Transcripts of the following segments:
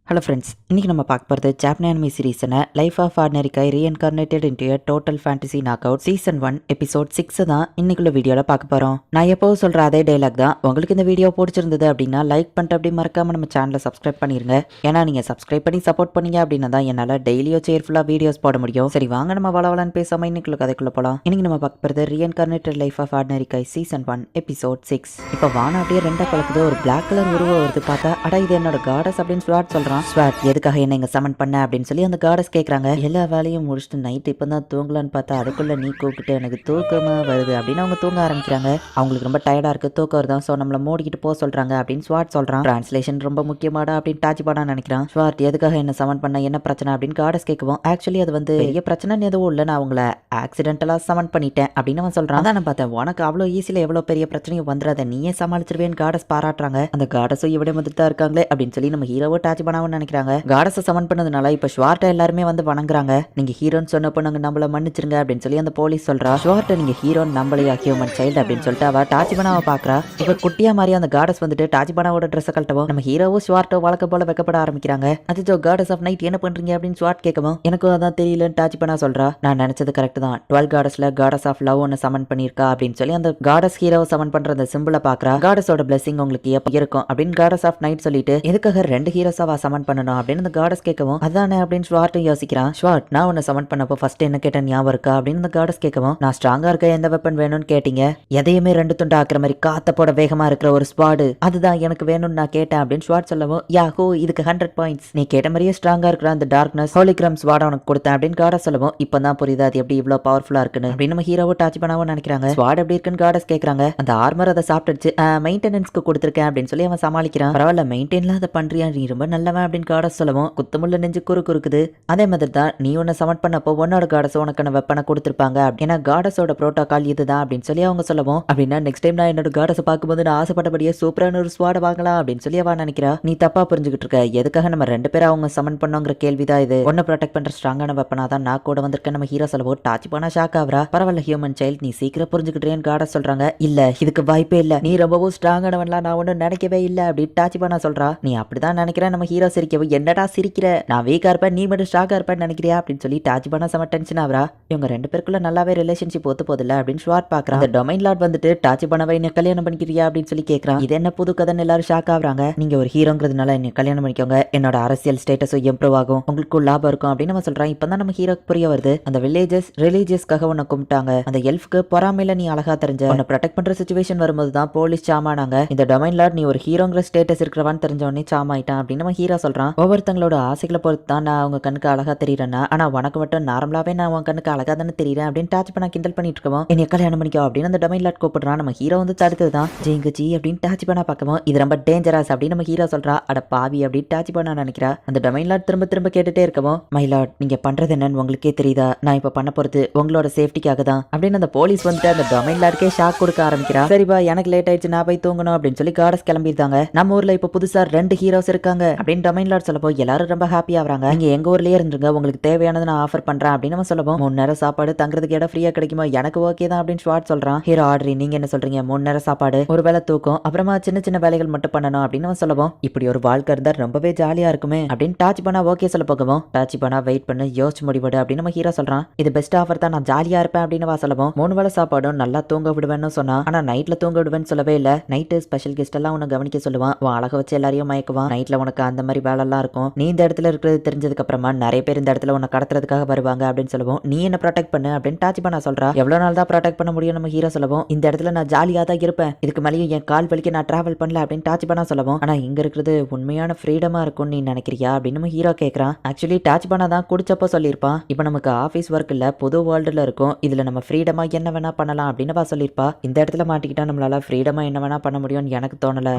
Hello friends, இன்றைக்கி நம்ம பார்க்க போகிறது ஜாப்பனீஸ் அனிமி சீரீஸான life of ordinary guy reincarnated into a total fantasy knock out season 1 episode 6 தான் இன்னைக்குள்ள வீடியோவில் பார்க்க போகிறோம். நான் எப்போவும் சொல்கிற அதே டைலாக் தான். உங்களுக்கு இந்த வீடியோ பிடிச்சிருந்தது அப்படின்னா லைக் பண்ணிட்டு அப்படி மறக்காமல் நம்ம சேனலை சப்ஸ்கிரைப் பண்ணிடுங்க. ஏன்னா நீங்கள் சப்ஸ்கிரைப் பண்ணி சப்போர்ட் பண்ணீங்க அப்படின்னா தான் என்னால் டெய்லியும் சேர்ஃபுல்லாக வீடியோஸ் போட முடியும். சரி வாங்க நம்ம வளவலன்னு பேசாமல் இன்னைக்குள்ள கதைக்குள்ளே போகலாம். இன்னைக்கு நம்ம பார்க்க போகிறது reincarnated life of ordinary guy season 1 episode 6. இப்போ வானம் அப்படியே ரெண்டா கலக்குது. ஒரு பிளாக் கலர் உருவம் வருது. பார்த்தா அடா இது என்னோட காடஸ் அப்படின்னு ஸ்வாட் சொல்கிறான். ஸ்வாட் எதுக்காக என்ன இங்க சமன் பண்ண அப்படின்னு சொல்லி அந்த காடஸ் கேட்குறாங்க. எல்லா வேலையும் முடிச்சுட்டு நைட் இப்போ தான் தூங்கலான்னு பார்த்தா அதுக்குள்ள நீ கூப்பிட்டு எனக்கு தூக்கமா வருது அப்படின்னு அவங்க தூங்க ஆரம்பிக்கிறாங்க. அவங்களுக்கு ரொம்ப டயர்டா இருக்கு, தூக்கம் வருதான், ஸோ நம்மள மூடிக்கிட்டு போக சொல்றாங்க அப்படின்னு ஸ்வாட் சொல்றான். டிரான்ஸ்லேஷன் ரொம்ப முக்கியமாடா அப்படின்னு டாச்சிபாடா நினைக்கிறான். ஸ்வாட் எதுக்காக என்ன சமன் பண்ண, என்ன பிரச்சனை அப்படின்னு காடஸ் கேட்கவும் ஆக்சுவலி அது வந்து பெரிய பிரச்சனைன்னு எதுவும் இல்லை, நான் அவங்கள ஆக்சிடென்டலா சமன் பண்ணிட்டேன் அப்படின்னு அவன் சொல்றான். அதான் நான் பார்த்தேன், உனக்கு அவ்வளோ ஈஸியில் எவ்வளோ பெரிய பிரச்சனையும் வந்துடாத, நீயே சமாளிச்சிருவேன்னு காடஸ் பாராட்டுறாங்க. அந்த காடஸும் இவ்வளோ வந்துட்டு தான் இருக்காங்களே அப்படின்னு சொல்லி நம்ம ஹீரோவோ டாச்சிபாடாவும் நினைக்கிறாங்க. காடஸை சமன் பண்ணதுனால இப்போ ஷுவார்ட்டை எல்லாருமே வந்து வணங்குறாங்க. நீங்க ஹீரோன்னு சொன்னப்போ நாங்க நம்மள மன்னிச்சிருங்க அப்படின்னு சொல்லி அந்த போலீஸ் சொல்றா. ஷுவார்ட்டை நீங்க ஹீரோன்னு நம்மளையா ஹியூமன் சைல்டு அப்படின்னு சொல்லிட்டு அவ டாச்சிபானாவை பாக்குறா. இப்ப குட்டியா மாதிரி அந்த காடஸ் வந்துட்டு டாச்சிபானாவோட ட்ரெஸ் கழட்டவும் நம்ம ஹீரோவோ ஷுவார்ட்டோ வழக்க போல வைக்கப்பட ஆரம்பிக்கிறாங்க. அது காடஸ் ஆஃப் நைட் என்ன பண்றீங்க அப்படின்னு ஷுவார்ட் கேட்கவும் எனக்கும் அதான் தெரியலன்னு டாச்சிபானா சொல்றா. நான் நினைச்சது கரெக்ட் தான், 12 காடஸ்ல காடஸ் ஆஃப் லவ் ஒன்னு சமன் பண்ணிருக்கா அப்படின்னு சொல்லி அந்த காடஸ் ஹீரோவை சமன் பண்ற அந்த சிம்பிளை பாக்குறா. காடஸோட பிளெஸிங் உங்களுக்கு எப்ப இருக்கும் அப்படின்னு காடஸ் ஆஃப் நைட் சொல்லிட்டு எதுக்காக 2 ஹீரோஸாவா சமன் பண்ணணும் அப்படின்னு அந்த காடஸ் கேட்கவும் அதானே அப்படின்னு ஸ்வார்ட்டும் யோசிக்கிறான். ஸ்வார்ட் நான் உன்னை சமன் பண்ணப்போ ஃபர்ஸ்ட் என்ன கேட்டேன் ஞாபகம் இருக்கா அப்படின்னு அந்த காடஸ் கேட்கவும் நான் ஸ்ட்ராங்கா இருக்க எந்த வெப்பன் வேணும்னு கேட்டீங்க, எதையுமே 2 துண்டா ஆக்குற மாதிரி காத்த போட வேகமா இருக்கிற ஒரு ஸ்வாடு அதுதான் எனக்கு வேணும்னு நான் கேட்டேன் அப்படின்னு ஸ்வார்ட் சொல்லவும் யாஹோ இதுக்கு 100 பாயிண்ட்ஸ், நீ கேட்ட மாதிரியே ஸ்ட்ராங்கா இருக்கிற அந்த டார்க்னஸ் ஹோலிகிராம் ஸ்வாட உனக்கு கொடுத்தேன் அப்படின்னு காடஸ் சொல்லவும் இப்பதான் புரியுது அது எப்படி இவ்வளவு பவர்ஃபுல்லா இருக்குன்னு அப்படின்னு நம்ம ஹீரோவோ டாச்சிபானாவோ நினைக்கிறாங்க. ஸ்வாட் எப்படி இருக்குன்னு காடஸ் கேட்கறாங்க. அந்த ஆர்மர் அதை சாப்பிட்டுச்சு, மெயின்டெனன்ஸ்க்கு கொடுத்துருக்கேன் அப்படின்னு சொல்லி அவன் சமாளிக்கிறான். பரவாயில்ல மெயின்டைன்ல அதை பண்றியா, நீ ரொம்ப நல்லவன் அப்படின்னு காடஸ் சொல்லவும் குத்துமுள்ள நெஞ்சு குறுக்குது. அதே மாதிரி தான் நீ உன்னை சமன் பண்ணப்போ உன்னோட காடஸ் உனக்கான வெப்பனை கொடுத்துருப்பாங்க, ஏன்னா காடஸோட புரோட்டோகால் இதுதான் அப்படின்னு சொல்லி அவங்க சொல்லவும் அப்படின்னா நெக்ஸ்ட் டைம் நான் என்னோட காடஸை பார்க்கும்போது நான் ஆசைப்பட்டபடியே சூப்பரான ஒரு ஸ்வாட வாங்கலாம் அப்படின்னு சொல்லி அவன் நினைக்கிறா. நீ தப்பா புரிஞ்சுக்கிட்டு இருக்க, எதுக்காக நம்ம 2 பேரும் அவங்க சமன் பண்ணோங்கிற கேள்விதான் இது. உன்னை ப்ரொடெக்ட் பண்ற ஸ்ட்ராங்கான வெப்பனா தான் நான் கூட வந்திருக்கேன் நம்ம ஹீரோ சொல்லவும் டாச்சிபானா ஷாக் ஆவரா. பரவாயில்ல ஹியூமன் சைல்ட், நீ சீக்கிரம் புரிஞ்சுக்கிட்டேன்னு காடஸ் சொல்றாங்க. இல்ல இதுக்கு வாய்ப்பே இல்ல, நீ ரொம்பவும் ஸ்ட்ராங்கானவன்லாம் நான் ஒன்னும் நினைக்கவே இல்ல அப்படின்னு டாச்சிபானா சொல்றா. நீ அப்படிதான் நினைக்கிறேன் நம்ம ஹீரோ சிரிக்கவும் என்னடா சிரிக்கிற, நான் வீக்கா இருப்பேன் நீ மட்டும் ஸ்ட்ராங்கா இருப்பேன்னு நினைக்கிறியா அப்படின்னு சொல்லி டாச்சிபானா செம டென்ஷன் ஆவரா. இவங்க 2 பேருக்குள்ள நல்லாவே ரிலேஷன்ஷிப் ஒத்து போதில்ல அப்படின்னு ஸ்வாட் பாக்குறான். அந்த டொமைன் லார்ட் வந்துட்டு டாச்சிபானாவை என்ன கல்யாணம் பண்ணிக்கிறியா அப்படின்னு சொல்லி கேட்கறான். இது என்ன புது கதைன்னு எல்லாரும் ஷாக் ஆகுறாங்க. நீங்க ஒரு ஹீரோங்கிறதுனால என்ன கல்யாணம் பண்ணிக்கோங்க, என்னோட அரசியல் ஸ்டேட்டஸும் இம்ப்ரூவ் ஆகும், உங்களுக்கு லாபம் இருக்கும் அப்படின்னு நம்ம சொல்றான். இப்பதான் நம்ம ஹீரோக்கு புரிய வருது, அந்த வில்லேஜஸ் ரிலீஜியஸ்க்காக உன்னை கும்பிட்டாங்க, அந்த எல்ஃப்க்கு பொறாமையில நீ அழகா தெரிஞ்ச, உன்னை ப்ரொடெக்ட் பண்ற சிச்சுவேஷன் வரும்போது தான் போலீஸ் சாமானாங்க. இந்த டொமைன் லார்ட் நீ ஒரு ஹீரோங்கிற ஸ்டேட்டஸ் இருக்கிறவான்னு தெரிஞ்ச உடனே சாமாயிட்டான் அப்படின்னு நம்ம ஹீரோ சொல்றான். ஒவ்வொருத்தங்களோட ஆசைகளை பொறுத்து தான் நான் அவங்க கண்ணுக்கு அழகா தெரியறேன்னா, ஆனா உனக்கு மட்டும் நார்மலாவே நான் உன் கண்ணுக்கு அழகா தானே தெரியறேன் அப்படின்னு டாச்சிபானா கிண்டல் பண்ணிட்டு இருக்கோம். என்னை கல்யாணம் பண்ணிக்கோ அப்படின்னு அந்த டொமைன் லார்ட் கூப்பிடுறான். நம்ம ஹீரோ வந்து தடுத்ததுதான் ஜெயங்கச்சி அப்படின்னு டாச்சிபானா பார்க்கவும் இது ரொம்ப டேஞ்சரஸ் அப்படின்னு நம்ம ஹீரோ சொல்றா. அட பாவி அப்படின்னு டாச்சிபானா நினைக்கிறா. அந்த டொமைன் லார்ட் திரும்ப திரும்ப கேட்டுட்டே இருக்கவும் மை லார்ட் நீங்க பண்றது என்னன்னு உங்களுக்கே தெரியுதா, நான் இப்ப பண்ண போறது உங்களோட சேஃப்டிக்காக தான் அப்படின்னு அந்த போலீஸ் வந்துட்டு அந்த டொமைன் லார்ட்கே ஷாக் கொடுக்க ஆரம்பிக்கிறா. சரிப்பா எனக்கு லேட் ஆயிடுச்சு, நான் போய் தூங்கணும் அப்படின்னு சொல்லி காடஸ் கிளம்பிருந்தாங்க. நம்ம ஊர்ல இப்ப புதுசா 2 ஹீரோஸ் இருக்காங்க அப்படின்னு டொமைன் லார்ட் சொல்லப்போ எல்லாரும் ரொம்ப ஹாப்பி ஆகுறாங்க. நீங்க எங்க ஊர்லயே இருந்துருங்க, உங்களுக்கு தேவையானது நான் ஆஃபர் பண்றேன் அப்படின்னு நம்ம சொல்லவும் 3 நேரம் சாப்பாடு தங்குறதுக்கு இடம் ஃப்ரீயா கிடைக்குமா, எனக்கு ஓகே தான் அப்படின்னு ஸ்வாட் சொல்றான். ஹீரோ ஆர்டரி நீங்க என்ன சொல்றீங்க, 3 நேரம் சாப்பாடு, ஒரு வேளை தூக்கம், அப்புறமா சின்ன சின்ன வேலைகள் மட்டும் பண்ணணும் அப்படின்னு நம்ம சொல்லவும் இப்படி ஒரு வாழ்க்கை இருந்தா ரொம்பவே ஜாலியா இருக்குமே அப்படின்னு டாச்சிபானா ஓகே சொல்ல போகவும் டாச்சிபானா வெயிட் பண்ணி யோசிச்சு முடிவிடு அப்படின்னு நம்ம ஹீரோ சொல்றான். இது பெஸ்ட் ஆஃபர் தான், நான் ஜாலியா இருப்பேன் அப்படின்னு சொல்லவும் 3 வேளை சாப்பாடும் நல்லா தூங்க விடுவேன்னு சொன்னா, ஆனா நைட்ல தூங்க விடுவேன்னு சொல்லவே இல்ல. நைட்டு ஸ்பெஷல் கெஸ்ட் எல்லாம் உன்னை கவனிக்க சொல்லுவான், உன் அழக வச்சு எல்லாரையும் மயக்குவான், நைட்ல உனக்கு அந்த மாதிரி வேலை எல்லாம் இருக்கும், நீ இந்த இடத்துல இருக்கிறது தெரிஞ்சதுக்கு அப்புறமா நிறைய பேர் இந்த இடத்துல உன்னை கடத்துறதுக்காக வருவாங்க அப்படின்னு சொல்லுவோம், நீ என்ன ப்ரொடெக்ட் பண்ணு அப்படின்னு டாச்சிபானா சொல்றா. எவ்வளவு நாள் தான் ப்ரொடெக்ட் பண்ண முடியும் நம்ம ஹீரோ சொல்லவும் இந்த இடத்துல நான் ஜாலியா தான் இருப்பேன், இதுக்கு மேலேயும் என் கால் வலிக்க நான் டிராவல் பண்ணல அப்படின்னு டாச்சிபானா சொல்லவும் ஆனா இங்க இருக்கிறது உண்மையான ஃப்ரீடமா இருக்கும் நீ நினைக்கிறியா அப்படின்னு நம்ம ஹீரோ கேட்கறான். ஆக்சுவலி டாச்சிபானா தான் குடிச்சப்போ சொல்லியிருப்பான், இப்போ நமக்கு ஆஃபீஸ் ஒர்க் இல்ல பொது வேர்ல்டுல இருக்கும், இதுல நம்ம ஃப்ரீடமா என்ன வேணா பண்ணலாம் அப்படின்னு சொல்லியிருப்பா. இந்த இடத்துல மாட்டிக்கிட்டா நம்மளால ஃப்ரீடமா என்ன வேணா பண்ண முடியும்னு எனக்கு தோணல,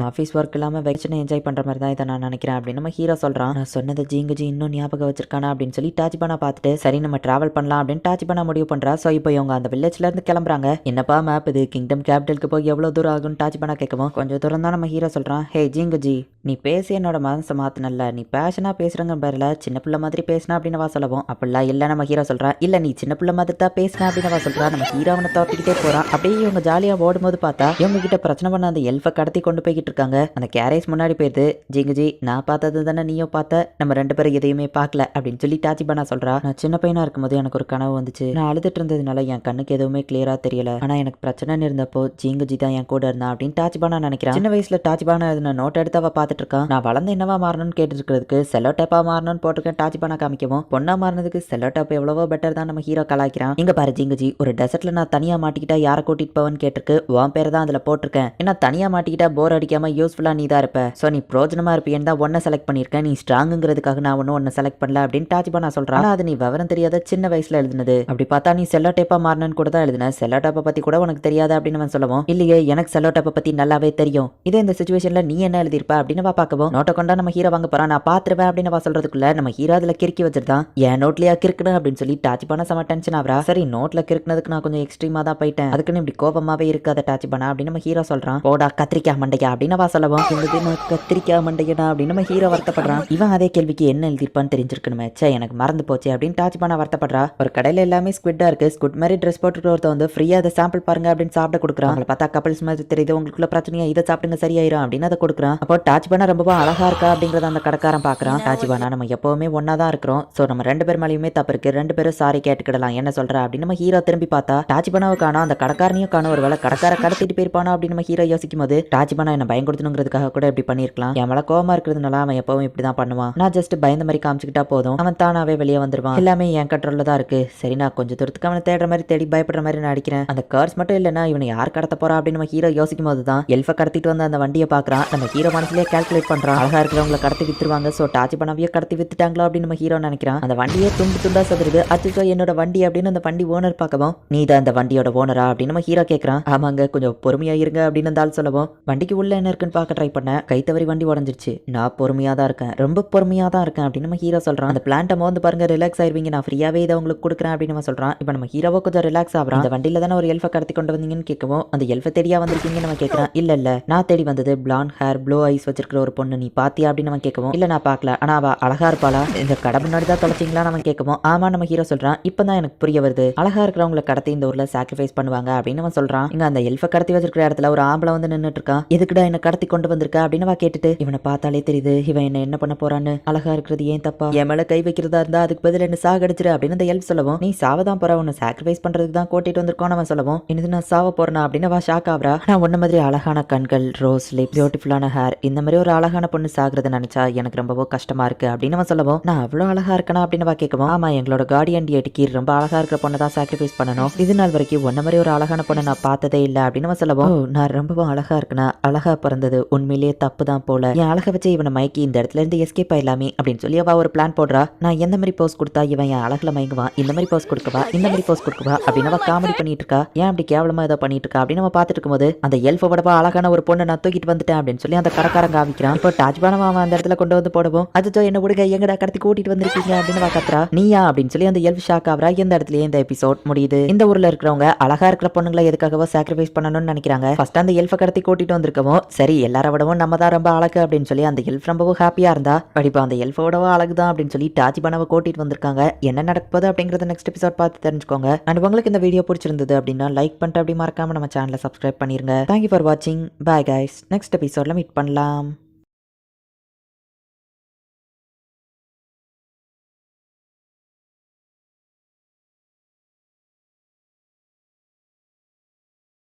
ஆஃபீஸ் ஒர்க் இல்லாம வெக்கேஷன் என்ஜாய் பண்ற மாதிரி தான் இதை நான் நினைக்கிறேன் அப்படின்னு நம்ம ஹீரோ சொல்றான். நான் சொன்னது ஜிங்குஜி இன்னும் ஞாபகம் வச்சிருக்கானா அப்படின்னு சொல்லி டாச்சிபானா பார்த்துட்டு சரி நம்ம டிராவல் பண்ணலாம் அப்படின்னு டாச்சிபானா முடிவு பண்றா. சோ இப்போ இவங்க அந்த வில்லேஜ்ல இருந்து கிளம்புறாங்க. என்னப்பா மேப் இது, கிங்டம் கேபிட்டலுக்கு போய் எவ்வளவு தூரம் ஆகும்னு டாச்சிபானா கேட்கவும் கொஞ்சம் தூரம் தான் நம்ம ஹீரோ சொல்றான். ஹே ஜிங்குஜி நீ பேசி என்னோட மனசை மாத்தினல்ல, நீ பேஷனா பேசுறங்க பேர்ல சின்ன பிள்ளை மாதிரி பேசினா அப்படின்னு அவ சொல்லவும், அப்படிலாம் இல்ல நம்ம ஹீரோ சொல்றான். இல்ல நீ சின்ன பிள்ளை மாதிரி தான் பேசினா அப்படின்னு அவ சொல்றா. நம்ம ஹீரோ அவனை தோட்டிக்கிட்டே போறான். அப்படியே இவங்க ஜாலியா ஓடும்போது பார்த்தா இவங்க கிட்ட பிரச்சனை பண்ண அந்த எல்ஃபை கடத்தி கொண்டு போய்கிட்டு இருக்காங்க. அந்த கேரேஜ் முன்னாடி போயிடுது. ஜிங்குஜி நான் பார்த்தது தானே நீயும் பார்த்த, நம்ம 2 பேரும் எதையுமே பார்க்கல அப்படின்னு சொல்லி டாச்சிபானா சொல்றா. நான் சின்ன பையனா இருக்கும்போது எனக்கு ஒரு கனவு வந்துச்சு. நான் அழுதுட்டு இருந்ததுனால என் கண்ணுக்கு எதுவுமே கிளியரா தெரியல. ஆனா எனக்கு பிரச்சனைன்னு இருந்தப்போ ஜிங்குஜி தான் என் கூட இருந்தான் அப்படின்னு டாச்சிபானா நினைக்கிறான். சின்ன வயசுல டாச்சிபானா எழுதின நோட் எடுத்து அவ பார்த்துட்டு இருக்கான். நான் வளர்ந்து என்னவா மாறணும்னு கேட்டு இருக்கிறதுக்கு செல்லோ டேப்பா மாறணும்னு போட்டிருக்கேன். டாச்சிபானா காமிக்கவும், பொண்ணா மாறினதுக்கு செல்லோ டேப் எவ்வளவோ பெட்டர் தான் நம்ம ஹீரோ கலாய்க்கிறான். இங்க பாரு ஜிங்குஜி, ஒரு டெசர்ட்ல நான் தனியா மாட்டிக்கிட்டா யாரை கூட்டிட்டு போவேன்னு கேட்டிருக்கு. உன் பேரை தான் அதுல போட்டிருக்கேன். ஏன்னா தனியா மாட்டிக்கிட்டா போர் அடிக்காம யூஸ்ஃபுல்லா நீ தான் இருப்ப. சோ நீ பிரோஜனமா இருப்பேன்னு தான் ஒன்ன செலக்ட் பண்ணிருக்கேன். நீ ஸ்ட்ராங்குங்கிறதுக்காக நான் ஒன்னும் செலக்ட் பண்ணல அப்படின்னு டாச்சிபானா சொல்றான். ஆனா அது நீ விவரம் தெரியாத சின்ன வயசுல எழுதுனது. அப்படி பார்த்தா நீ செல்லோ டேப்பா மாறணும்னு கூட தான் எழுதுன. செல்லோ டேப்பை பத்தி கூட உனக்கு தெரியாது அப்படின்னு அவன் சொல்லவும், இல்லையே எனக்கு செல்லோ டேப்பை பத்தி நல்லாவே தெரியும். இதே இந்த சிச்சுவேஷன்ல நீ என்ன எழுதிருப்ப அப்படின்னு பார்க்கவும், நோட்டை கொண்டா நம்ம ஹீரோ வாங்க போறான். நான் பாத்துருவேன் அப்படின்னு சொல்றதுக்குள்ள நம்ம ஹீரோ அதுல கிறுக்கி வச்சிருந்தான். என் நோட்லயா கிறுக்கணும் அப்படின்னு சொல்லி டாச்சிபானா செம டென்ஷன் ஆவரா. சரி நோட்ல கிறுக்குனதுக்கு நான் கொஞ்சம் எக்ஸ்ட்ரீமா தான் போயிட்டேன், அதுக்குன்னு இப்படி கோபமாவே இருக்காத டாச்சிபானா அப்படின்னு நம்ம ஹீரோ சொல்றான். போடா கத்திரிக்காய் மண்டையா அப்படின்னு சொல்லவும், நான் கத்திரிக்காய் மண்டையனா அப்படின்னு நம்ம ஹீரோ வருத்தப்படுறான். இவன் அதே கேள்விக்கு என்ன எழுதிருப்பான்னு தெரிஞ்சிருக்கணுமே, சே எனக்கு மறந்து போச்சு அப்படின்னு டாச்சிபானா வருத்தப்படுறா. ஒரு கடையில எல்லாமே ஸ்குவிட்டா இருக்கு. ஸ்குவிட் மாதிரி ட்ரெஸ் போட்டு ஒருத்த வந்து ஃப்ரீயா அதை சாம்பிள் பாருங்க அப்படின்னு சாப்பிட கொடுக்குறான். அவங்களை பார்த்தா கப்பல்ஸ் மாதிரி தெரியுது, உங்களுக்குள்ள பிரச்சனையா இதை சாப்பிடுங்க சரியாயிரும் அப்படின்னு அதை கொடுக்குறான். அப்போ டாச்சிபானா ரொம்ப அழகா இருக்கா அப்படிங்கறத அந்த கடைக்காரன் பாக்குறான். டாச்சிபானா நம்ம எப்பவுமே ஒன்னா தான் இருக்கிறோம், சோ நம்ம 2 பேர் மேலயுமே தப்பு இருக்கு, 2 பேரும் சாரி கேட்டுக்கிடலாம், என்ன சொல்ற அப்படின்னு நம்ம ஹீரோ திரும்பி பார்த்தா டாச்சிபானாவை காணோம். அந்த கடைக்காரனையும் காணோம். ஒரு வேளை கடைக்கார கடத்திட்டு போயிருப்பானோ அப்படின்னு நம்ம ஹீரோ யோசிக்கும் போது, டாச்சிபானா என்ன பயன்படுத்தணுங்கிறதுக்காக கூட இப்படி பண்ணிருக்கலாம். என் மேல கோவமா இருக்கிறதுனால அவன் எப்பவும் இப்படிதான் பண்ணுவான். நான் ஜஸ்ட் பயந்த மாதிரி காமிச்சுக்கிட்டா போதும், அவன் தானாவே வெளியே வந்துருவான். எல்லாமே என் கண்ட்ரோல்ல தான் இருக்கு. சரி நான் கொஞ்சம் தூரத்துக்கு அவனை தேடுற மாதிரி தேடி பயப்படுற மாதிரி நான் அடிக்கிறேன். அந்த கர்ஸ் மட்டும் இல்லைன்னா இவனை யார் கடத்த போறா அப்படின்னு நம்ம ஹீரோ யோசிக்கும் போது தான் எல்ஃபை கடத்திட்டு வந்து அந்த வண்டியை பாக்குறான். நம்ம ஹீரோ மனசுலயே கால்குலேட் பண்றான், அழகா இருக்கிறவங்களை கடத்தி வித்துருவாங்க, சோ டாச்சிபானாவையே கடத்தி வித்துட்டாங்களோ அப்படின்னு நம்ம ஹீரோ நினைக்கிறான். அந்த வண்டியே துண்டு துண்டா சதுருது. அச்சோ என்னோட வண்டி அப்படின்னு அந்த வண்டி ஓனர் பார்க்கவும், நீ தான் அந்த வண்டியோட ஓனரா அப்படின்னு நம்ம ஹீரோ கேட்கறான். ஆமாங்க கொஞ்சம் பொறுமையா இருங்க அப்படின்னு அந்த ஆள் சொல்லவும், வண்டிக்கு உள்ள என்ன இருக்குன்னு பார்க்க ட்ரை பண்ண கை தவறி வண்டி உடஞ்சிருச்சு. நான் பொறுமையா தான் இருக்கேன், ரொம்ப பொறுமையா தான் இருக்கேன் அப்படின்னு நம்ம ஹீரோ சொல்றான். அந்த பிளான்ட்டை மோந்து பாருங்க, ரிலாக்ஸ் ஆயிருவீங்க, நான் ஃப்ரீயாவே இதை உங்களுக்கு கொடுக்குறேன் அப்படின்னு நம்ம சொல்றான். இப்போ நம்ம ஹீரோவோ கொஞ்சம் ரிலாக்ஸ் ஆகிறான். அந்த வண்டியில தானே ஒரு எல்ஃபை கடத்தி கொண்டு வந்தீங்கன்னு கேட்கவும், அந்த எல்ஃபை தேடியா வந்திருக்கீங்கன்னு நம்ம கேட்கறான். இல்ல நான் தேடி வந்தது பிளாண்ட் ஹேர் ப்ளூ ஐஸ் வச்சிருக்கிற ஒரு பொண்ணு, நீ பாத்தியா அப்படின்னு நம்ம கேட்கவும், இல்ல நான் பார்க்கல, ஆனா அவ அழகா இருப்பாளா, இந்த கடை முன்னாடி தான் தொலைச்சிங்களா நம்ம கேட்கவும், ஆமா நம்ம ஹீரோ சொல்றான். இப்பதான் எனக்கு புரிய வருது, அழகா இருக்கிறவங்களை கடத்தி இந்த ஊர்ல சாக்ரிஃபைஸ் பண்ணுவாங்க அப்படின்னு அவன் சொல்றான். இங்க அந்த எல்ஃபை கடத்தி வச்சிருக்கிற இடத்துல ஒரு ஆம்பளை வந்து நின்னுட்டு இருக்கான். எதுக்குடா என்ன கடத்தி கொண்டு வந்திருக்கா அப்படின்னு அவ கேட்டுட்டு, இவனை பார்த்தாலே தெரியுது இவன் என்ன பண்ண போறான்னு, அழகா இருக்கிறது ஏன் தப்பா, என் மேல கை வைக்கிறதா இருந்தா அதுக்கு பதில் என்ன சாகடிச்சிரு அப்படின்னு அந்த எல்ஃப் சொல்லவும், நீ சாவதான் போற, உன்னை சாக்ரிஃபைஸ் பண்றதுக்கு தான் கூட்டிட்டு வந்திருக்கோம் அவன் சொல்லவும், இன்னது நான் சாவ போறேனா அப்படின்னு அவ ஷாக் ஆவரா. நான் உன்ன மாதிரி அழகான கண்கள், ரோஸ் லிப், பியூட்டிஃபுல்லான ஹேர், இந்த மாதிரி ஒரு அழகான பொண்ணு சாகுறத நினைச்சா எனக்கு ரொம்பவோ கஷ்டமா இருக்கு அப்படின்னு அவன் சொல்லவும், நான் அவ்வளவு அழகா இருக்கனா அப்படின்னு அவ கேட்கவும், ஆமா எங்களோட கார்டியன் டியேட்டிக்கு ரொம்ப அழகா இருக்கிற பொண்ணை தான் சாக்ரிஃபைஸ் பண்ணணும், இது நாள் வரைக்கும் உன்ன மாதிரி ஒரு அழகான பொண்ணை நான் பார்த்ததே இல்லை அப்படின்னு அவன் சொல்லவும், நான் ரொம்பவும் அழகா இருக்கனா, அழகா பிறந்தது உண்மையிலேயே தப்பு தான் போல, என் அழகை வச்சு இவனை மயக்கி இந்த இடத்துல இருந்து எஸ்கேப் ஆயிடலாமே அப்படின்னு சொல்லி அவ ஒரு பிளான் போடுறா. நான் எந்த மாதிரி போஸ் கொடுத்தா இவன் என் அழகுல மயங்குவான், இந்த மாதிரி போஸ் கொடுக்கவா, இந்த மாதிரி போஸ் கொடுக்கவா அப்படின்னு அவ காமெடி பண்ணிட்டு இருக்கா. ஏன் அப்படி கேவலமா ஏதோ பண்ணிட்டு இருக்கா அப்படின்னு நம்ம பார்த்துட்டு இருக்கும்போது, அந்த எல்ஃபோட அழகான ஒரு பொண்ணை நான் தூக்கிட்டு வந்துட்டேன் அப்படின்னு சொல்லி அந்த கடைக்காரன் காமிக்கிறான். இப்போ டாச்சிபானாவை அவன் அந்த இடத்துல கொண்டு வந்து போடவும், அதுச்சோ என்ன விடுங்க, எங்கடா கடத்தி கூட்டிட்டு வந்திருக்கீங்க அப்படின்னு கத்துறா. நீயா அப்படின்னு சொல்லி அந்த எல்ஃப் ஷாக் ஆவரா. இந்த இடத்துல இந்த எபிசோட் முடியுது. இந்த ஊர்ல இருக்கிறவங்க அழகா இருக்கிற பொண்ணுங்களை எதுக்காகவோ சாக்ரிஃபைஸ் பண்ணணும்னு நினைக்கிறாங்க. ஃபர்ஸ்ட் அந்த எல்ஃபை கடத்தி கூட்டிட்டு வந்திருக்கவும், சரி எல்லார விடவும் நம்ம தான் ரொம்ப அழகு அப்படின்னு சொல்லி அந்த எல்ஃப் ரொம்பவும் ஹாப்பியா இருந்தா, படிப்பா அந்த எல்ஃபோடவோ அழகுதான் அப்படின்னு சொல்லி டாச்சிபானாவை கூட்டிட்டு வந்திருக்காங்க. என்ன நடக்குது அப்படிங்கறத நெக்ஸ்ட் எபிசோட் பார்த்து தெரிஞ்சுக்கோங்க. அண்ட் உங்களுக்கு இந்த வீடியோ பிடிச்சிருந்தது அப்படின்னா லைக் பண்ணிட்டு அப்படி மறக்காம நம்ம சேனலை சப்ஸ்கிரைப் பண்ணிருங்க. தேங்க்யூ ஃபார் வாட்சிங். Bye guys. நெக்ஸ்ட் எபிசோட்ல மீட் பண்ணலாம்.